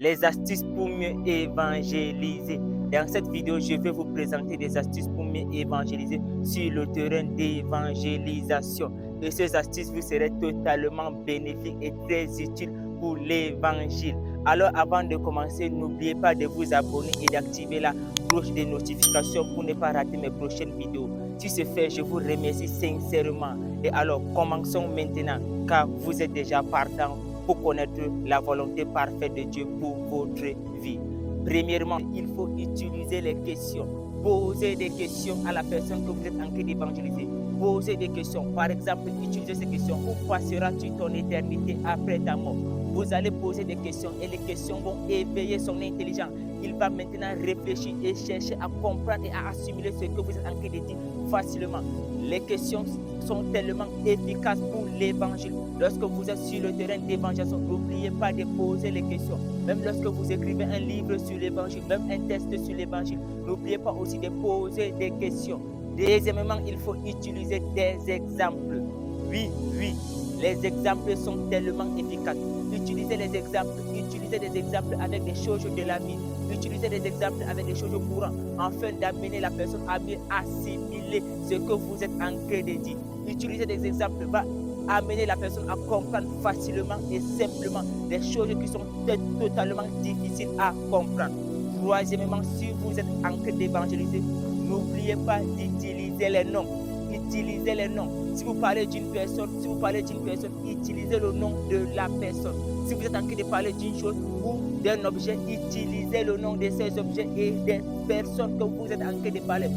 Les astuces pour mieux évangéliser. Dans cette vidéo, je vais vous présenter des astuces pour mieux évangéliser sur le terrain d'évangélisation. Et ces astuces vous seraient totalement bénéfiques et très utiles pour l'évangile. Alors avant de commencer, n'oubliez pas de vous abonner et d'activer la cloche de notification pour ne pas rater mes prochaines vidéos. Si c'est fait, je vous remercie sincèrement. Et alors, commençons maintenant, car vous êtes déjà partant pour connaître la volonté parfaite de Dieu pour votre vie. Premièrement, il faut utiliser les questions. Posez des questions à la personne que vous êtes en train d'évangéliser. Posez des questions. Par exemple, utilisez ces questions. Où passeras-tu ton éternité après ta mort? Vous allez poser des questions et les questions vont éveiller son intelligence. Il va maintenant réfléchir et chercher à comprendre et à assimiler ce que vous êtes en train de dire facilement. Les questions sont tellement efficaces pour l'évangile. Lorsque vous êtes sur le terrain d'évangélisation, n'oubliez pas de poser les questions. Même lorsque vous écrivez un livre sur l'évangile, même un texte sur l'évangile, n'oubliez pas aussi de poser des questions. Deuxièmement, il faut utiliser des exemples. Oui, les exemples sont tellement efficaces. Utilisez les exemples, utilisez des exemples avec des choses de la vie, utilisez des exemples avec des choses courantes, afin d'amener la personne à mieux assimiler ce que vous êtes en train de dire. Utiliser des exemples va amener la personne à comprendre facilement et simplement des choses qui sont totalement difficiles à comprendre. Troisièmement, si vous êtes en train d'évangéliser, n'oubliez pas d'utiliser les noms. Utilisez les noms. Si vous parlez d'une personne, utilisez le nom de la personne. Si vous êtes en train de parler d'une chose ou d'un objet, utilisez le nom de ces objets et des personnes que vous êtes en train de parler.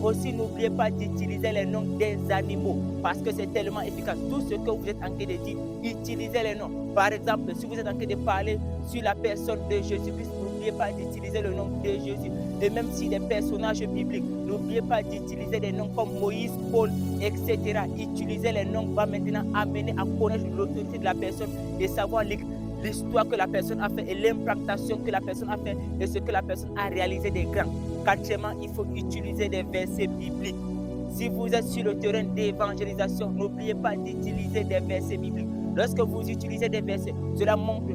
Aussi, n'oubliez pas d'utiliser les noms des animaux parce que c'est tellement efficace. Tout ce que vous êtes en train de dire, utilisez les noms. Par exemple, si vous êtes en train de parler sur la personne de Jésus-Christ, n'oubliez pas d'utiliser le nom de Jésus. Et même si des personnages bibliques, n'oubliez pas d'utiliser des noms comme Moïse, Paul, etc. Utiliser les noms va maintenant amener à connaître l'autorité de la personne et savoir l'histoire que la personne a fait et l'implantation que la personne a fait et ce que la personne a réalisé des grands. Quatrièmement, il faut utiliser des versets bibliques. Si vous êtes sur le terrain d'évangélisation, n'oubliez pas d'utiliser des versets bibliques. Lorsque vous utilisez des versets, cela montre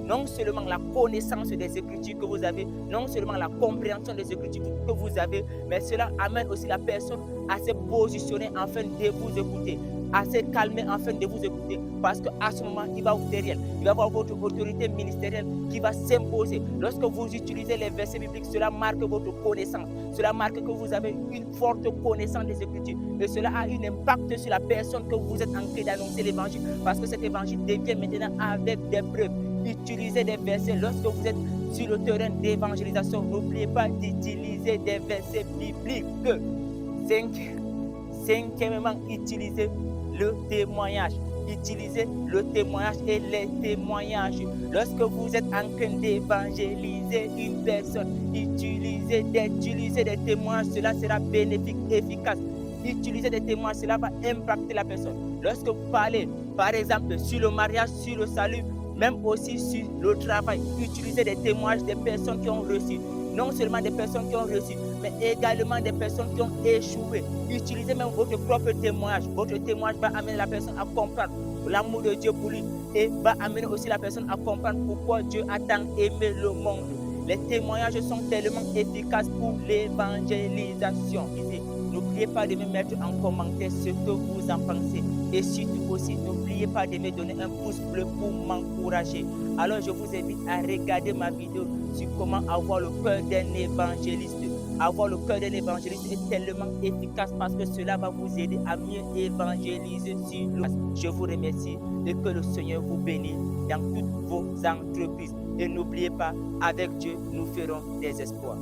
non seulement la connaissance des Écritures que vous avez, non seulement la compréhension des Écritures que vous avez, mais cela amène aussi la personne à se positionner afin de vous écouter, à se calmer afin de vous écouter, parce qu'à ce moment, il va vous derrière, il va avoir votre autorité ministérielle qui va s'imposer. Lorsque vous utilisez les versets bibliques, cela marque votre connaissance, cela marque que vous avez une forte connaissance des Écritures, et cela a un impact sur la personne que vous êtes en train d'annoncer l'évangile, parce que cet évangile devient maintenant avec des preuves. Utilisez des versets lorsque vous êtes sur le terrain d'évangélisation. N'oubliez pas d'utiliser des versets bibliques. Cinquièmement, utilisez le témoignage. Utilisez le témoignage et les témoignages. Lorsque vous êtes en train d'évangéliser une personne, utilisez des témoignages. Cela sera bénéfique, efficace. Utilisez des témoignages, cela va impacter la personne. Lorsque vous parlez, par exemple, sur le mariage, sur le salut, même aussi sur le travail, utilisez des témoignages des personnes qui ont reçu. Non seulement des personnes qui ont reçu, mais également des personnes qui ont échoué. Utilisez même votre propre témoignage. Votre témoignage va amener la personne à comprendre l'amour de Dieu pour lui et va amener aussi la personne à comprendre pourquoi Dieu a tant aimé le monde. Les témoignages sont tellement efficaces pour l'évangélisation. N'oubliez pas de me mettre en commentaire ce que vous en pensez. Et surtout aussi, n'oubliez pas de me donner un pouce bleu pour m'encourager. Alors je vous invite à regarder ma vidéo sur comment avoir le cœur d'un évangéliste. Avoir le cœur d'un évangéliste est tellement efficace parce que cela va vous aider à mieux évangéliser sur le. Je vous remercie et que le Seigneur vous bénisse dans toutes vos entreprises. Et n'oubliez pas, avec Dieu, nous ferons des espoirs.